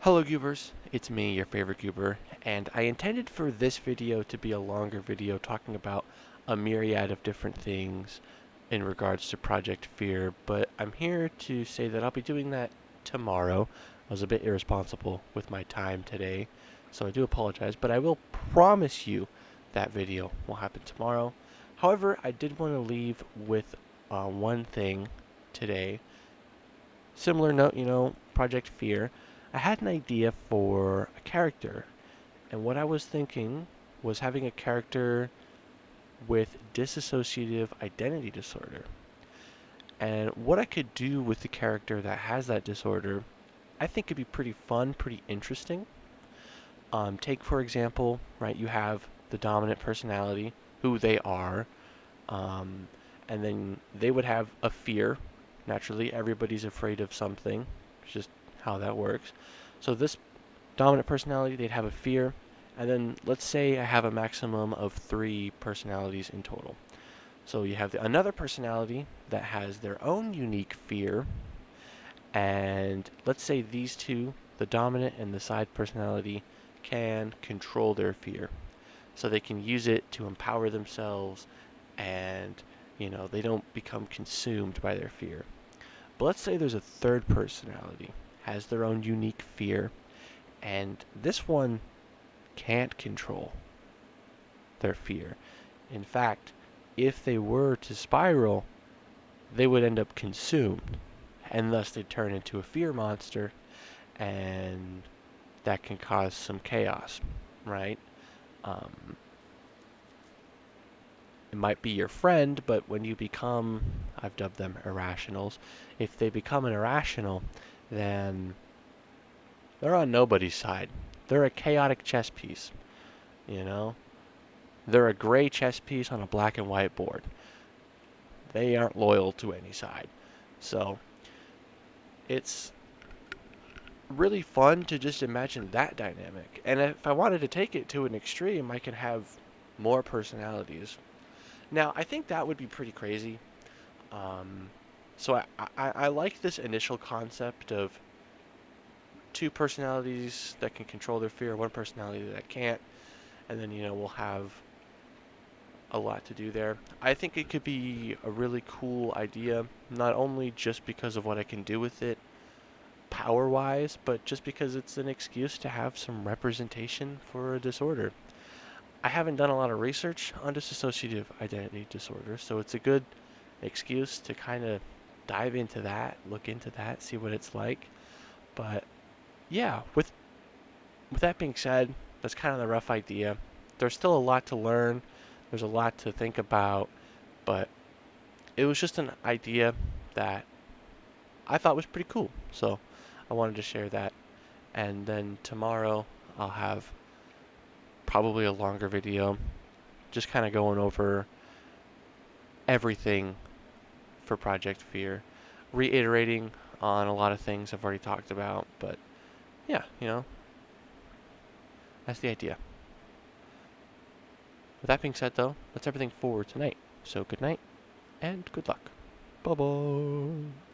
Hello Goobers, it's me, your favorite Goober, and I intended for this video to be a longer video talking about a myriad of different things in regards to Project Fear, but I'm here to say that I'll be doing that tomorrow. I was a bit irresponsible with my time today, so I do apologize, but I will promise you that video will happen tomorrow. However, I did want to leave with one thing today. Similar note, Project Fear. I had an idea for a character, and what I was thinking was having a character with dissociative identity disorder. And what I could do with the character that has that disorder, I think could be pretty fun, pretty interesting. Take, for example, right, you have the dominant personality, who they are, um, and then they would have a fear. Naturally, everybody's afraid of something. It's just how that works. So this dominant personality, they'd have a fear, and then let's say I have a maximum of 3 personalities in total. So you have another personality that has their own unique fear, and let's say these two, the dominant and the side personality, can control their fear. So they can use it to empower themselves and they don't become consumed by their fear. But let's say there's a third personality, has their own unique fear, and this one can't control their fear. In fact, if they were to spiral, they would end up consumed, and thus they'd turn into a fear monster, and that can cause some chaos, right? Um, it might be your friend, but when you become, I've dubbed them irrationals, if they become an irrational, then they're on nobody's side. They're a chaotic chess piece, you know? They're a gray chess piece on a black and white board. They aren't loyal to any side. So it's really fun to just imagine that dynamic. And if I wanted to take it to an extreme, I can have more personalities. Now, I think that would be pretty crazy. Um, so I like this initial concept of 2 personalities that can control their fear, 1 personality that can't, and then we'll have a lot to do there. I think it could be a really cool idea, not only just because of what I can do with it power wise, but just because it's an excuse to have some representation for a disorder. I haven't done a lot of research on dissociative identity disorder, so it's a good excuse to kind of dive into that, look into that, see what it's like. But yeah, with that being said, that's kind of the rough idea. There's still a lot to learn. There's a lot to think about, but it was just an idea that I thought was pretty cool. So I wanted to share that. And then tomorrow I'll have probably a longer video, just kind of going over everything for Project Fear, reiterating on a lot of things I've already talked about. But yeah, that's the idea. With that being said, though, that's everything for tonight. So good night and good luck. Bye bye.